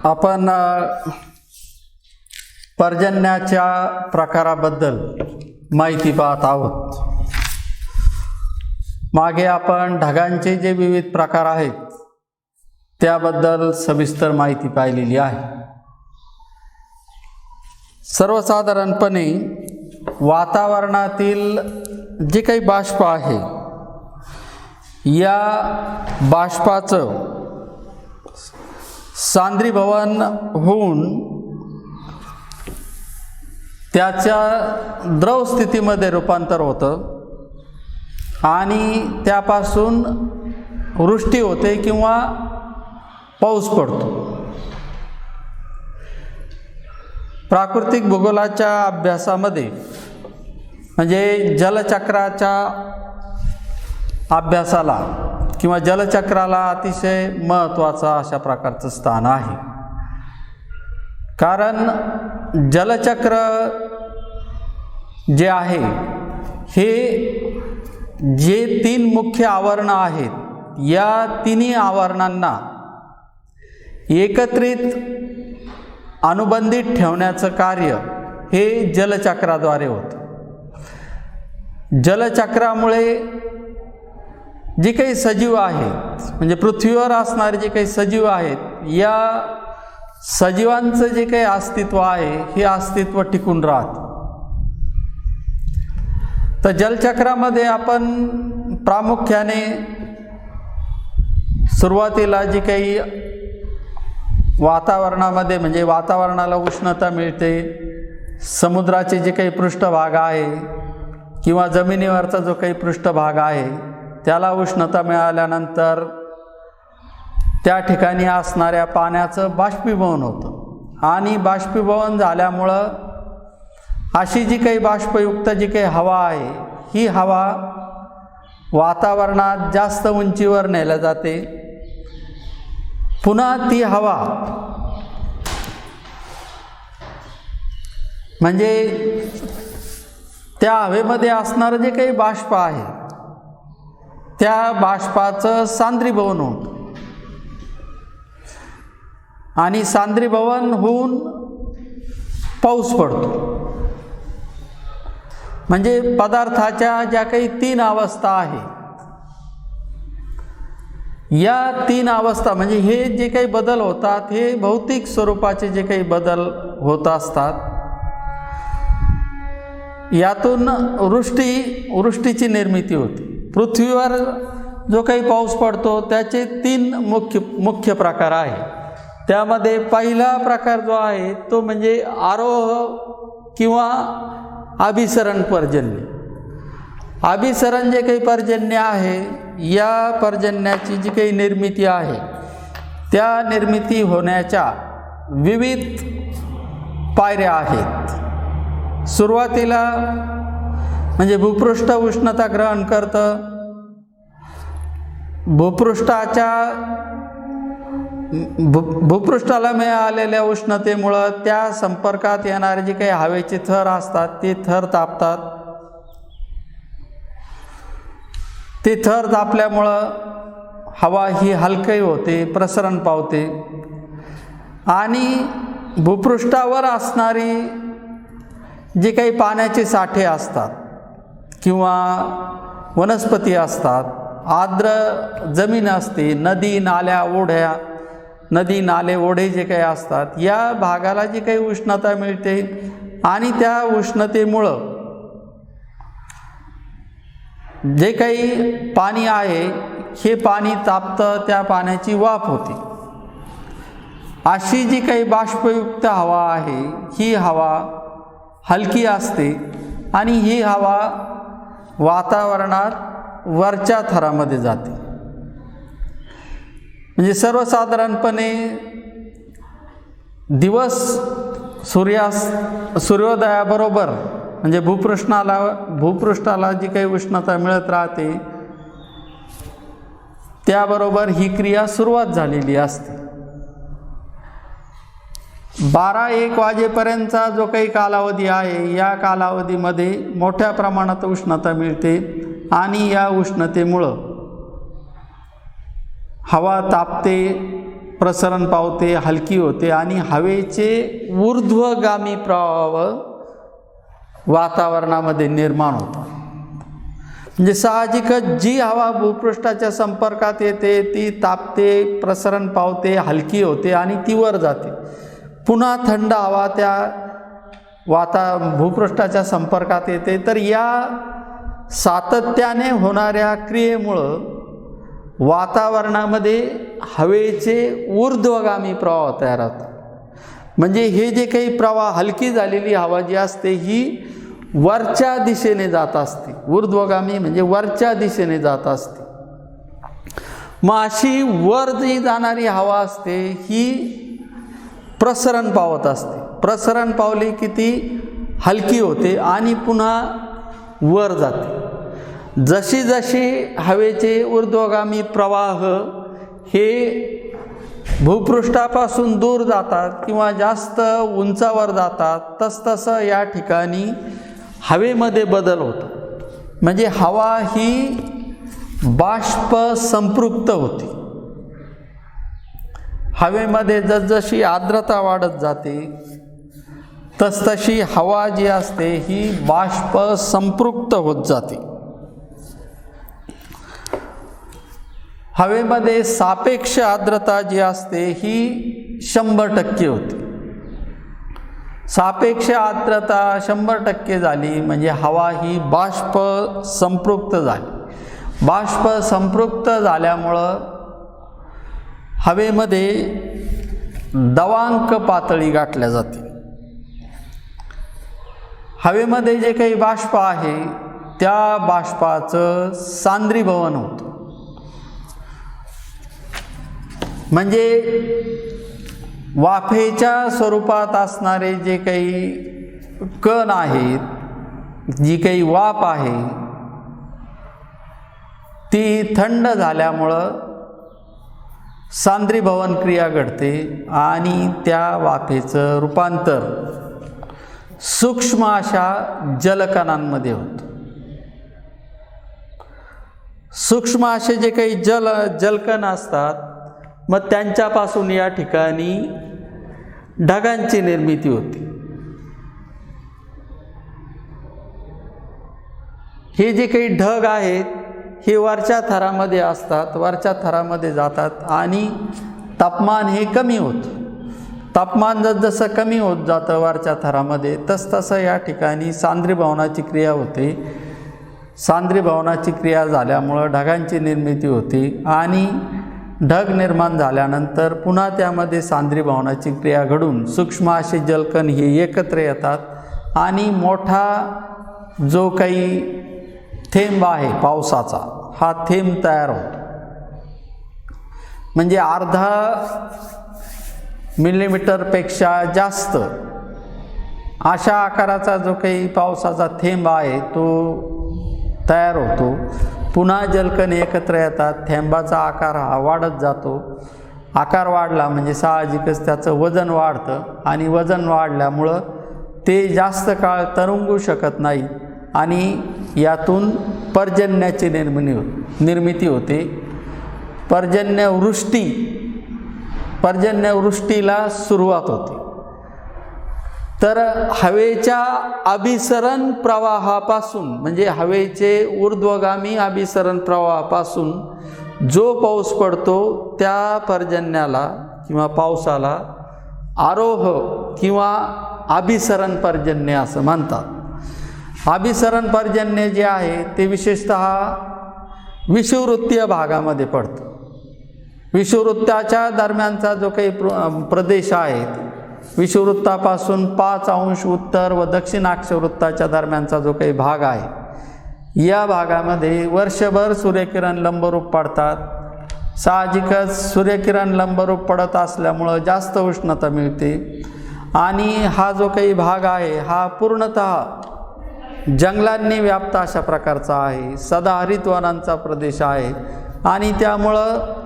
आपण पर्जन्याच्या प्रकाराबद्दल माहिती पाहत आहोत। मागे आपण ढगांचे जे विविध प्रकार आहेत त्याबद्दल सविस्तर माहिती पाहिलेली आहे। सर्वसाधारणपणे वातावरणातील जे काही बाष्प आहे या बाष्पाचं सांद्रीभवन होऊन त्याच्या द्रव स्थितीमध्ये रूपांतर होतं आणि त्यापासून वृष्टी होते किंवा पाऊस पडतो। प्राकृतिक भूगोलाच्या अभ्यासामध्ये म्हणजे जलचक्राच्या अभ्यासाला किंवा जलचक्राला अतिशय महत्त्वाचं अशा प्रकारचं स्थान आहे। कारण जलचक्र जे आहे हे जे तीन मुख्य आवरण आहेत या तिन्ही आवरणांना एकत्रित अनुबंधित ठेवण्याचं कार्य हे जलचक्राद्वारे होतं। जलचक्रामुळे जे काही सजीव आहेत म्हणजे पृथ्वीवर असणारे जे काही सजीव आहेत या सजीवांचं जे काही अस्तित्व आहे हे अस्तित्व टिकून राहतं। तर जलचक्रामध्ये आपण प्रामुख्याने सुरुवातीला जी काही वातावरणामध्ये म्हणजे वातावरणाला उष्णता मिळते, समुद्राचे जे काही पृष्ठभाग आहे किंवा जमिनीवरचा जो काही पृष्ठभाग आहे त्याला उष्णता मिळाल्यानंतर त्या ठिकाणी असणाऱ्या पाण्याचं बाष्पीभवन होतं आणि बाष्पीभवन झाल्यामुळं अशी जी काही बाष्पयुक्त जी काही हवा आहे ही हवा वातावरणात जास्त उंचीवर नेल्या जाते। पुन्हा ती हवा म्हणजे त्या हवेमध्ये असणारं जे काही बाष्प आहे त्या बाष्पाचं सांद्रीभवन होतं आणि सांद्रीभवन होऊन पाऊस पडतो। म्हणजे पदार्थाच्या ज्या काही तीन अवस्था आहेत या तीन अवस्था म्हणजे हे जे काही बदल होतात हे भौतिक स्वरूपाचे जे काही बदल होत असतात यातून वृष्टीची निर्मिती होते। पृथ्वीवर जो काही पाऊस पडतो त्याचे तीन मुख्य प्रकार आहे। त्यामध्ये पहिला प्रकार जो आहे तो म्हणजे आरोह किंवा अभिसरण पर्जन्य। अभिसरण जे काही पर्जन्य आहे या पर्जन्याची जी काही निर्मिती आहे त्या निर्मिती होण्याच्या विविध पायऱ्या आहेत। सुरुवातीला म्हणजे भूपृष्ठ उष्णता ग्रहण करतं, भूपृष्ठाला मिळालेल्या उष्णतेमुळं त्या संपर्कात येणारे जे काही हवेचे थर असतात ते थर तापतात। ते थर तापल्यामुळं हवा ही हलकी होते, प्रसरण पावते आणि भूपृष्ठावर असणारी जे काही पाण्याचे साठे असतात किंवा वनस्पती असतात, आर्द्र जमीन असते, नदी नाल्या ओढ्या नदी नाले ओढे जे काही असतात या भागाला जी काही उष्णता मिळते आणि त्या उष्णतेमुळं जे काही पाणी आहे हे पाणी तापतं, त्या पाण्याची वाफ होते। अशी जी काही बाष्पयुक्त हवा आहे ही हवा हलकी असते आणि ही हवा वातावरणात वरच्या थरामध्ये जाते। म्हणजे सर्वसाधारणपणे दिवस सूर्योदयाबरोबर म्हणजे भूपृष्ठाला जी काही उष्णता मिळत राहते त्याबरोबर ही क्रिया सुरुवात झालेली असते। 12-1 वाजेपर्यंतचा जो काही कालावधी आहे या कालावधीमध्ये मोठ्या प्रमाणात उष्णता मिळते आणि या उष्णतेमुळं हवा तापते प्रसरण पावते, हलकी होते आणि हवेचे ऊर्ध्वगामी प्रवाह वातावरणामध्ये निर्माण होतात. म्हणजे साहजिकच जी हवा भूपृष्ठाच्या संपर्कात येते ती तापते, प्रसरण पावते, हलकी होते आणि ती वर जाते. पुन्हा थंड हवा त्या भूपृष्ठाच्या संपर्कात येते. तर या सातत्याने होणाऱ्या क्रियेमुळं वातावरणामध्ये हवेचे ऊर्ध्वगामी प्रवाह तयार होतात. म्हणजे हे जे काही प्रवाह, हलकी झालेली हवा जी असते ही वरच्या दिशेने जात असते. ऊर्ध्वगामी म्हणजे वरच्या दिशेने जात असते. मग अशी वर जी जाणारी हवा असते ही प्रसरण पावत असते. प्रसरण पावली की ती हलकी होते आणि पुन्हा वर जाते. जशी जशी हवेचे ऊर्ध्वगामी प्रवाह हे भूपृष्ठापासून दूर जातात किंवा जास्त उंचावर जातात तसतसं या ठिकाणी हवेमध्ये बदल होतो. म्हणजे हवा ही बाष्प संपृक्त होते. हवेमध्ये जसजशी आर्द्रता वाढत जाते तसतशी हवा जी असते ही बाष्प संपृक्त होत जाते. हवेमध्ये सापेक्ष आर्द्रता जी असते ही 100% होते. सापेक्ष आर्द्रता 100% झाली म्हणजे हवा ही बाष्प संपृक्त झाली. बाष्प संपृक्त झाल्यामुळं हवेमध्ये दवांक पातळी गाठल्या जाते. हवेमध्ये जे काही बाष्प आहे त्या बाष्पाचं सांद्रीभवन होतं. म्हणजे वाफेच्या स्वरूपात असणारे जे काही कण आहेत, जी काही वाफ आहे ती थंड झाल्यामुळं सांद्रीभवन क्रिया घडते आणि त्या वाफेचं रूपांतर सूक्ष्म अशा जलकणांमध्ये होतं. सूक्ष्म असे जे काही जलकण असतात मग त्यांच्यापासून या ठिकाणी ढगांची निर्मिती होते. हे जे काही ढग आहेत हे वरच्या थरामध्ये असतात, वरच्या थरामध्ये जातात आणि तापमान हे कमी होतं. तापमान जसं कमी होत जातं वरच्या थरामध्ये तसतसं या ठिकाणी सांद्रीभवनाची क्रिया होते. सांद्रीभवनाची क्रिया झाल्यामुळं ढगांची निर्मिती होते आणि ढग निर्माण झाल्यानंतर पुन्हा त्यामध्ये सांद्रीभवनाची क्रिया घडून सूक्ष्म असे जलकण हे एकत्र येतात आणि मोठा जो काही थेंब आहे पावसाचा हा थेंब तयार होतो. म्हणजे अर्धा मिलीमीटरपेक्षा जास्त अशा आकाराचा जो काही पावसाचा थेंब आहे तो तयार होतो. पुन्हा जलकण एकत्र येतात, थेंबाचा आकार हा वाढत जातो. आकार वाढला म्हणजे साहजिकच त्याचं वजन वाढतं आणि वजन वाढल्यामुळं ते जास्त काळ तरंगू शकत नाही आणि यातून पर्जन्याची निर्मिती होते. पर्जन्यवृष्टीला सुरुवात होते. तर हवेच्या अभिसरण प्रवाहापासून म्हणजे हवेचे ऊर्ध्वगामी अभिसरण प्रवाहापासून जो पाऊस पडतो त्या पर्जन्याला किंवा पावसाला आरोह किंवा अभिसरण पर्जन्य असं म्हणतात. अभिसरण पर्जन्य जे आहे ते विशेषतः विषुववृत्तीय भागामध्ये पडतं. विषुववृत्ताच्या दरम्यानचा जो काही प्रदेश आहे, विषुववृत्तापासून 5 अंश उत्तर व दक्षिण अक्षवृत्ताच्या दरम्यानचा जो काही भाग आहे या भागामध्ये वर्षभर सूर्यकिरण लंबरूप पडतात. साहजिकच सूर्यकिरण लंबरूप पडत असल्यामुळं जास्त उष्णता मिळते आणि हा जो काही भाग आहे हा पूर्णतः जंगलांनी व्याप्त अशा प्रकारचा आहे. सदाहरित वनांचा प्रदेश आहे आणि त्यामुळं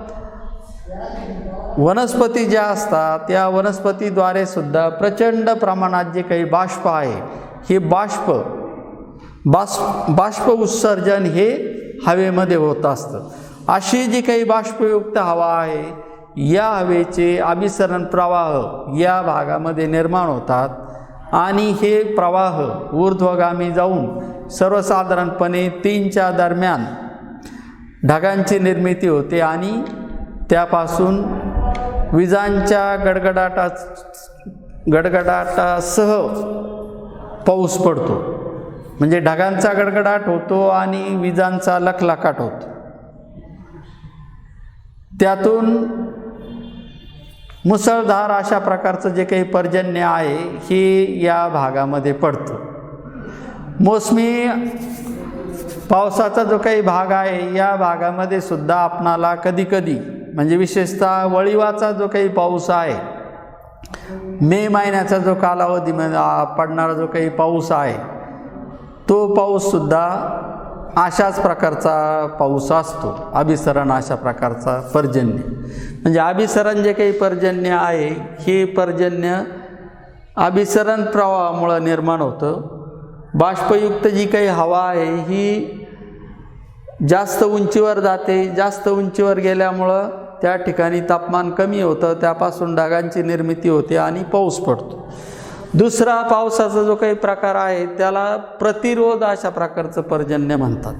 वनस्पती ज्या असतात त्या वनस्पतीद्वारे सुद्धा प्रचंड प्रमाणात जे काही बाष्प आहे हे बाष्प उत्सर्जन हे हवेमध्ये होत असतं. अशी जी काही बाष्पयुक्त हवा आहे या हवेचे अभिसरण प्रवाह या भागामध्ये निर्माण होतात आणि हे प्रवाह ऊर्ध्वगामी जाऊन सर्वसाधारणपणे 3च्या दरम्यान ढगांची निर्मिती होते आणि त्यापासून विजांच्या गडगडाटासह पाऊस पडतो. म्हणजे ढगांचा गडगडाट होतो आणि विजांचा लखलखाट होतो. त्यातून मुसळधार अशा प्रकारचं जे काही पर्जन्य आहे हे या भागामध्ये पडतं. मोसमी पावसाचा जो काही भाग आहे या भागामध्ये सुद्धा आपणाला कधीकधी म्हणजे विशेषतः वळिवाचा जो काही पाऊस आहे, मे महिन्याचा जो कालावधी पडणारा जो काही पाऊस आहे तो पाऊससुद्धा अशाच प्रकारचा पाऊस असतो. अभिसरण अशा प्रकारचा पर्जन्य म्हणजे अभिसरण जे काही पर्जन्य आहे हे पर्जन्य अभिसरण प्रवाहामुळे निर्माण होतं. बाष्पयुक्त जी काही हवा आहे ही जास्त उंचीवर जाते. जास्त उंचीवर गेल्यामुळं त्या ठिकाणी तापमान कमी होतं, त्यापासून ढगांची निर्मिती होते आणि पाऊस पडतो. दुसरा पावसाचा जो काही प्रकार आहे त्याला प्रतिरोध अशा प्रकारचं पर्जन्य म्हणतात.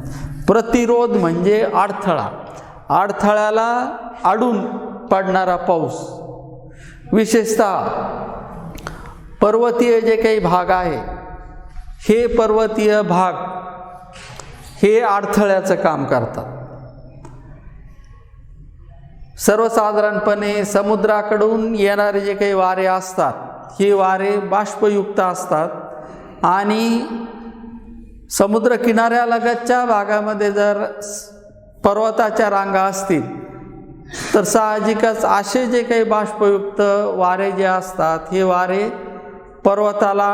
प्रतिरोध म्हणजे अडथळा, अडथळ्याला अडून पडणारा पाऊस. विशेषतः पर्वतीय जे काही भाग आहे हे पर्वतीय भाग हे अडथळ्याचं काम करतात. सर्वसाधारणपणे समुद्राकडून येणारे जे काही वारे असतात हे वारे बाष्पयुक्त असतात आणि समुद्रकिनाऱ्यालगतच्या भागामध्ये जर पर्वताच्या रांगा असतील तर साहजिकच असे जे काही बाष्पयुक्त वारे जे असतात हे वारे पर्वताला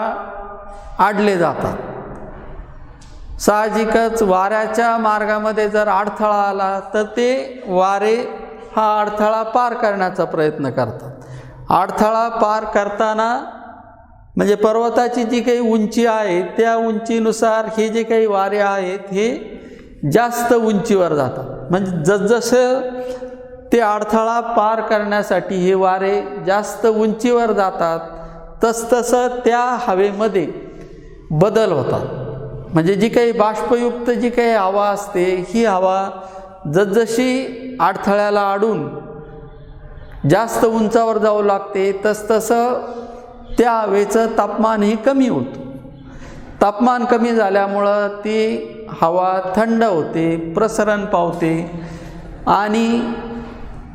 आडले जातात. साहजिकच वाऱ्याच्या मार्गामध्ये जर अडथळा आला तर ते वारे हा अडथळा पार करण्याचा प्रयत्न करतात. अडथळा पार करताना म्हणजे पर्वताची जी काही उंची आहे त्या उंचीनुसार हे जे काही वारे आहेत हे जास्त उंचीवर जातात. म्हणजे जसजसं ते अडथळा पार करण्यासाठी हे वारे जास्त उंचीवर जातात तसतसं त्या हवेमध्ये बदल होतात. म्हणजे जी काही बाष्पयुक्त जी काही हवा असते ही हवा जसजशी अडथळ्याला अडून जास्त उंचावर जाऊ लागते तसतसं त्या हवेचं तापमानही कमी होतं. तापमान कमी झाल्यामुळं ती हवा थंड होते, प्रसरण पावते आणि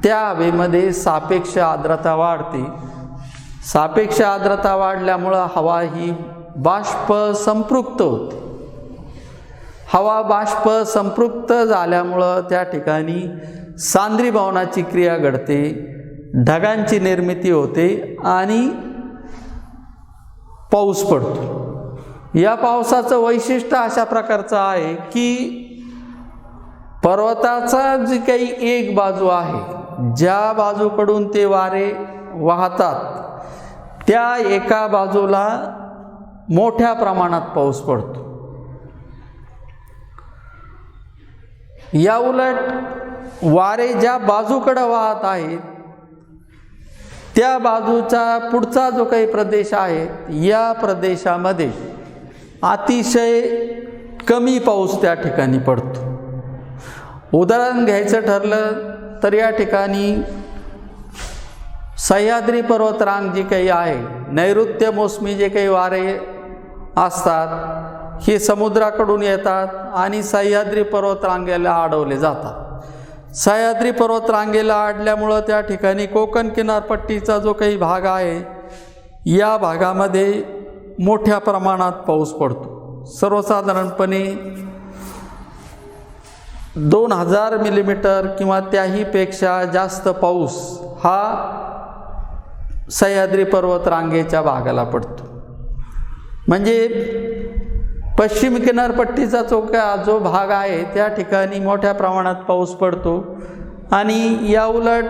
त्या हवेमध्ये सापेक्ष आर्द्रता वाढते. सापेक्ष आर्द्रता वाढल्यामुळं हवा ही बाष्प संपृक्त होते. हवा बाष्प संपृक्त झाल्यामुळं त्या ठिकाणी सांद्रीभवनाची क्रिया घडते, ढगांची निर्मिती होते आणि पाऊस पडतो. या पावसाचं वैशिष्ट्य अशा प्रकारचं आहे की पर्वताचा जी काही एक बाजू आहे ज्या बाजूकडून ते वारे वाहतात त्या एका बाजूला मोठ्या प्रमाणात पाऊस पडतो. या उलट वारे ज्या बाजूकडे वाहत आहेत त्या बाजूचा पुढचा जो काही प्रदेश आहे या प्रदेशामध्ये अतिशय कमी पाऊस त्या ठिकाणी पडतो. उदाहरण घ्यायचं ठरलं तर या ठिकाणी सह्याद्री पर्वतरांग जी काही आहे, नैऋत्य मोसमी जे काही वारे असतात हे समुद्राकडून येतात आणि सह्याद्री पर्वतरांगेला अडवले जातात. सह्याद्री पर्वतरांगेला अडल्यामुळं त्या ठिकाणी कोकण किनारपट्टीचा जो काही भाग आहे या भागामध्ये मोठ्या प्रमाणात पाऊस पडतो. सर्वसाधारणपणे 2000 मिलीमीटर किंवा त्याहीपेक्षा जास्त पाऊस हा सह्याद्री पर्वतरांगेच्या भागाला पडतो. म्हणजे पश्चिम किनारपट्टीचा जो भाग आहे त्या ठिकाणी मोठ्या प्रमाणात पाऊस पडतो आणि या उलट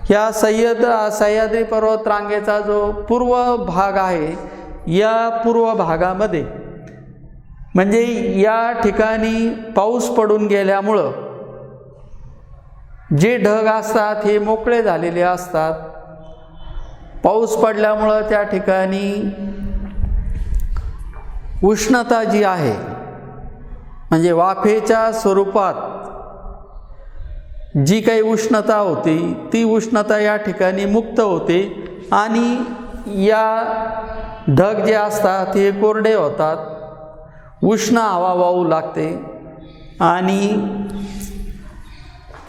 ह्या सह्याद्री पर्वतरांगेचा जो पूर्व भाग आहे या पूर्व भागामध्ये म्हणजे या ठिकाणी पाऊस पडून गेल्यामुळं जे ढग असतात हे मोकळे झालेले असतात. पाऊस पडल्यामुळं त्या ठिकाणी उष्णता जी आहे म्हणजे वाफेच्या स्वरूपात जी काही उष्णता होती ती उष्णता या ठिकाणी मुक्त होते आणि या ढग जे असतात हे कोरडे होतात, उष्ण हवा वाहू लागते आणि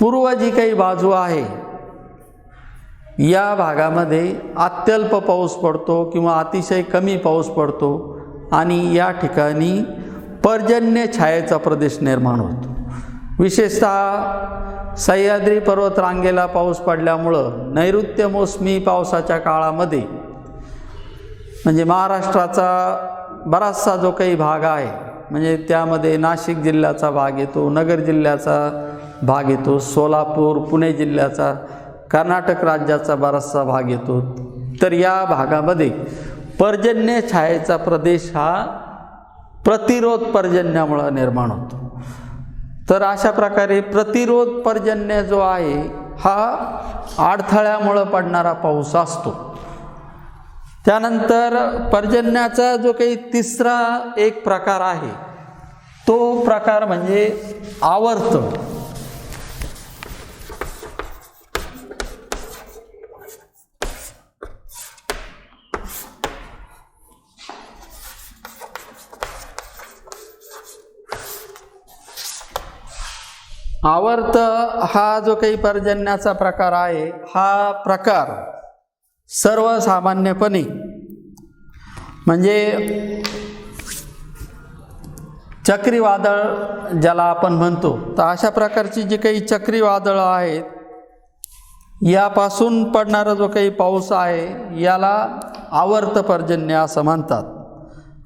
पूर्व जी काही बाजू आहे या भागामध्ये अत्यल्प पाऊस पडतो किंवा अतिशय कमी पाऊस पडतो आणि या ठिकाणी पर्जन्य छायेचा प्रदेश निर्माण होतो. विशेषतः सह्याद्री पर्वतरांगेला पाऊस पडल्यामुळं नैऋत्य मोसमी पावसाच्या काळामध्ये म्हणजे महाराष्ट्राचा बराचसा जो काही भाग आहे म्हणजे त्यामध्ये नाशिक जिल्ह्याचा भाग येतो, नगर जिल्ह्याचा भाग येतो, सोलापूर पुणे जिल्ह्याचा, कर्नाटक राज्याचा बराचसा भाग येतो. तर या भागामध्ये पर्जन्य छायेचा प्रदेश हा प्रतिरोध पर्जन्यामुळं निर्माण होतो. तर अशा प्रकारे प्रतिरोध पर्जन्य जो आहे हा अडथळ्यामुळं पडणारा पाऊस असतो. त्यानंतर पर्जन्याचा जो काही तिसरा एक प्रकार आहे तो प्रकार म्हणजे आवर्त. आवर्त हा जो काही पर्जन्याचा प्रकार आहे हा प्रकार सर्वसामान्यपणे म्हणजे चक्रीवादळ ज्याला आपण म्हणतो तर अशा प्रकारची जी काही चक्रीवादळं आहेत यापासून पडणारा जो काही पाऊस आहे याला आवर्त पर्जन्य असं म्हणतात.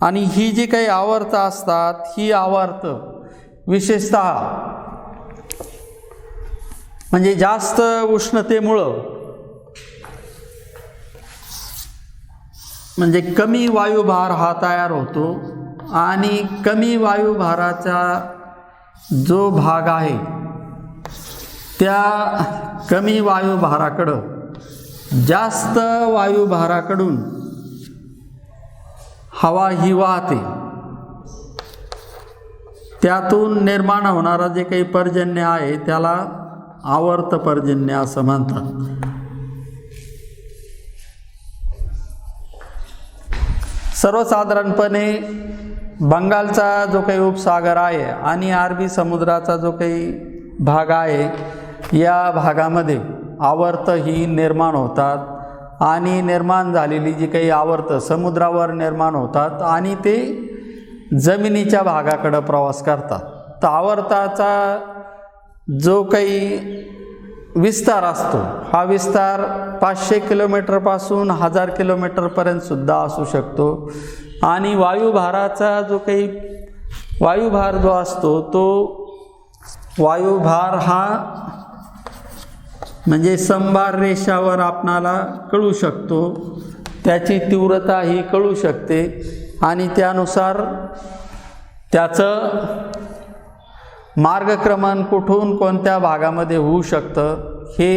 आणि ही जी काही आवर्त असतात ही आवर्त विशेषतः म्हणजे जास्त उष्णतेमुळं म्हणजे कमी वायुभार हा तयार होतो आणि कमी वायुभाराचा जो भाग आहे त्या कमी वायुभाराकडं जास्त वायुभाराकडून हवा ही वाहते. त्यातून निर्माण होणारा जे काही पर्जन्य आहे त्याला आवर्त पर्जन्य असं म्हणतात. सर्वसाधारणपणे बंगालचा जो काही उपसागर आहे आणि अरबी समुद्राचा जो काही भाग आहे या भागामध्ये आवर्त ही निर्माण होतात आणि निर्माण झालेली जी काही आवर्त समुद्रावर निर्माण होतात आणि ते जमिनीच्या भागाकडे प्रवास करतात. तर आवर्ताचा जो काही विस्तार असतो हा विस्तार 500 किलोमीटरपासून 1000 किलोमीटरपर्यंत सुद्धा असू शकतो. आणि वायुभाराचा जो काही वायुभार जो असतो तो वायुभार हा म्हणजे समभार रेषावर आपणाला कळू शकतो, त्याची तीव्रता ही कळू शकते आणि त्यानुसार त्याचं मार्गक्रमण कुठून कोणत्या भागामध्ये होऊ शकतं हे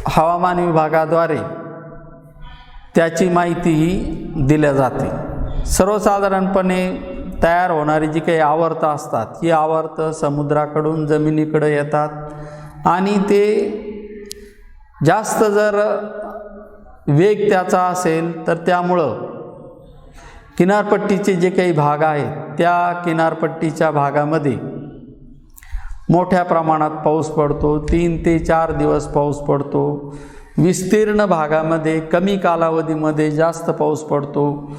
हवामान विभागाद्वारे त्याची माहितीही दिल्या जाते. सर्वसाधारणपणे तयार होणारी जी काही आवर्त असतात ही आवर्त समुद्राकडून जमिनीकडे येतात आणि ते जास्त जर वेग त्याचा असेल तर त्यामुळं किनारपट्टीचे जे काही भाग आहेत त्या किनारपट्टीच्या भागामध्ये मोठ्या प्रमाणात पाऊस पडतो. 3 ते 4 दिवस पाऊस पडतो. विस्तीर्ण भागामध्ये कमी कालावधीमध्ये जास्त पाऊस पडतो.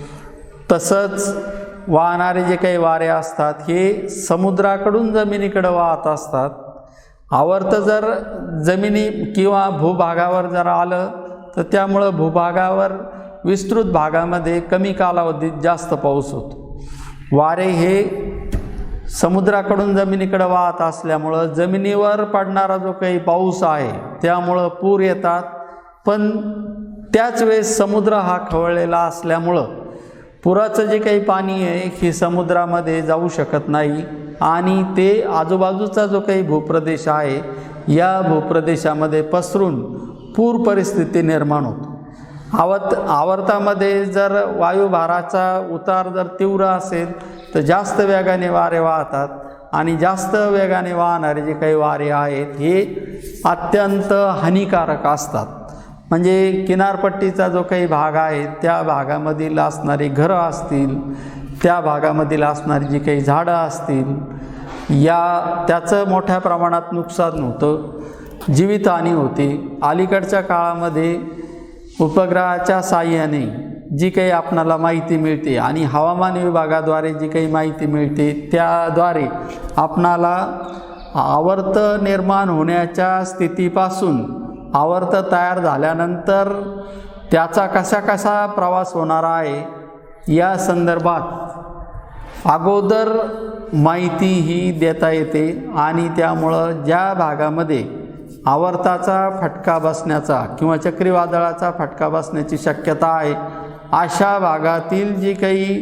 तसंच वाहणारे जे काही वारे असतात हे समुद्राकडून जमिनीकडे वाहत असतात. आवर्त जर जमिनी किंवा भूभागावर जर आलं तर त्यामुळं भूभागावर विस्तृत भागामध्ये कमी कालावधीत जास्त पाऊस होतो. वारे हे समुद्राकडून जमिनीकडे वाहत असल्यामुळं जमिनीवर पडणारा जो काही पाऊस आहे त्यामुळं पूर येतात. पण त्याच वेळेस समुद्र हा खवळलेला असल्यामुळं पुराचं जे काही पाणी आहे हे समुद्रामध्ये जाऊ शकत नाही आणि ते आजूबाजूचा जो काही भूप्रदेश आहे या भूप्रदेशामध्ये पसरून पूर परिस्थिती निर्माण होतो। आवर्तामध्ये जर वायुभाराचा उतार जर तीव्र असेल तर जास्त वेगाने वारे वाहतात आणि जास्त वेगाने वाहणारे जे काही वारे आहेत हे अत्यंत हानिकारक असतात। म्हणजे किनारपट्टीचा जो काही भाग आहे त्या भागामधील असणारी घरं असतील, त्या भागामधील असणारी जी काही झाडं असतील त्याचं मोठ्या प्रमाणात नुकसान होतं, जीवितहानी होते। अलीकडच्या काळामध्ये उपग्रहाच्या साहाय्याने जी काही आपणाला माहिती मिळते आणि हवामान विभागाद्वारे जी काही माहिती मिळते त्याद्वारे आपणाला आवर्त निर्माण होण्याच्या स्थितीपासून आवर्त तयार झाल्यानंतर त्याचा कसा प्रवास होणार आहे या संदर्भात अगोदर माहिती ही देता येते आणि त्यामुळं ज्या भागामध्ये आवर्ताचा फटका बसण्याचा किंवा चक्रीवादळाचा फटका बसण्याची शक्यता आहे अशा भागातील जे काही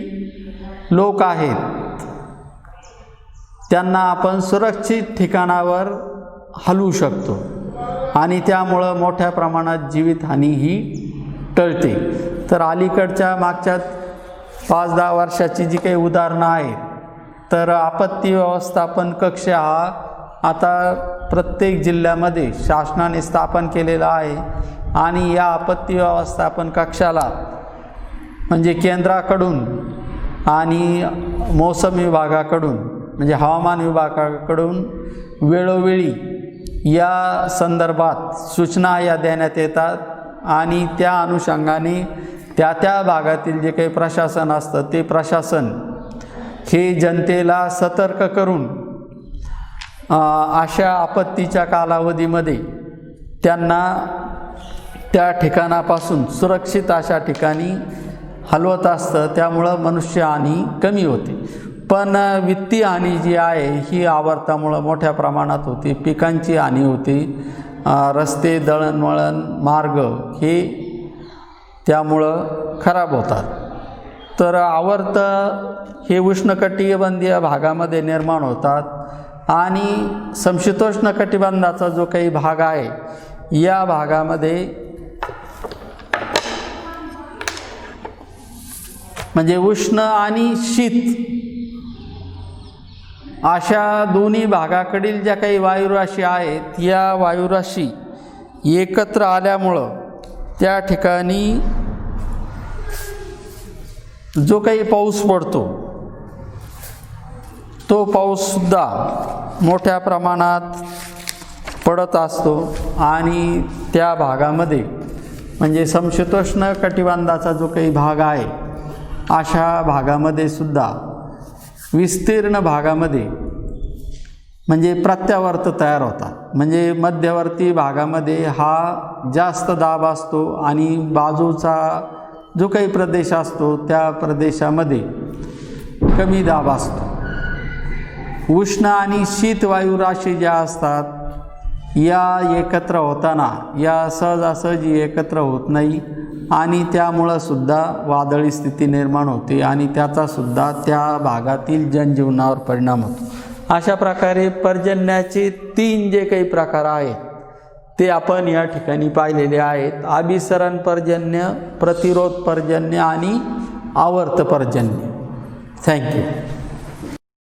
लोक आहेत त्यांना आपण सुरक्षित ठिकाणावर हलवू शकतो आणि त्यामुळं मोठ्या प्रमाणात जीवितहानी ही टळते। तर अलीकडच्या मागच्या 5-10 वर्षाची जी काही उदाहरणं आहेत तर आपत्ती व्यवस्थापन कक्ष हा आता प्रत्येक जिल्ह्यामध्ये शासनाने स्थापन केलेला आहे आणि या आपत्ती व्यवस्थापन कक्षाला म्हणजे केंद्राकडून आणि मौसम विभागाकडून म्हणजे हवामान विभागाकडून वेळोवेळी या संदर्भात सूचना या देण्यात येतात आणि त्या अनुषंगाने त्या भागातील जे काही प्रशासन असतं ते प्रशासन हे जनतेला सतर्क करून अशा आपत्तीच्या कालावधीमध्ये त्यांना त्या ठिकाणापासून सुरक्षित अशा ठिकाणी हलवत असतं। त्यामुळं मनुष्यहानी कमी होते, पण वित्तीय हानी जी आहे ही आवर्तामुळं मोठ्या प्रमाणात होते। पिकांची हानी होते, रस्ते दळणवळण मार्ग हे त्यामुळं खराब होतात। तर आवर्त हे उष्णकटिबंधीय भागामध्ये निर्माण होतात आणि समशीतोष्ण कटिबंधाचा जो काही भाग आहे या भागामध्ये म्हणजे उष्ण आणि शीत अशा दोन्ही भागाकडील ज्या काही वायुराशी आहेत या वायुराशी एकत्र आल्यामुळं त्या ठिकाणी जो काही पाऊस पडतो तो पाऊससुद्धा मोठ्या प्रमाणात पडत असतो आणि त्या भागामध्ये म्हणजे समशीतोष्ण कटिबंधाचा जो काही भाग आहे अशा भागामध्ये सुद्धा विस्तीर्ण भागामध्ये म्हणजे प्रत्यावर्त तयार होतात। म्हणजे मध्यवर्ती भागामध्ये हा जास्त दाब असतो आणि बाजूचा जो काही प्रदेश असतो त्या प्रदेशामध्ये कमी दाब असतो। उष्ण आणि शीत वायुराशी ज्या असतात या एकत्र होताना या सहजासहजी एकत्र होत नाही आणि त्यामुळं सुद्धा वादळी स्थिती निर्माण होते आणि त्याचासुद्धा त्या भागातील जनजीवनावर परिणाम होतो। अशा प्रकारे पर्जन्याचे 3 जे काही प्रकार आहेत ते आपण या ठिकाणी पाहिलेले आहेत। अभिसरण पर्जन्य, प्रतिरोध पर्जन्य आणि आवर्त पर्जन्य। थँक्यू।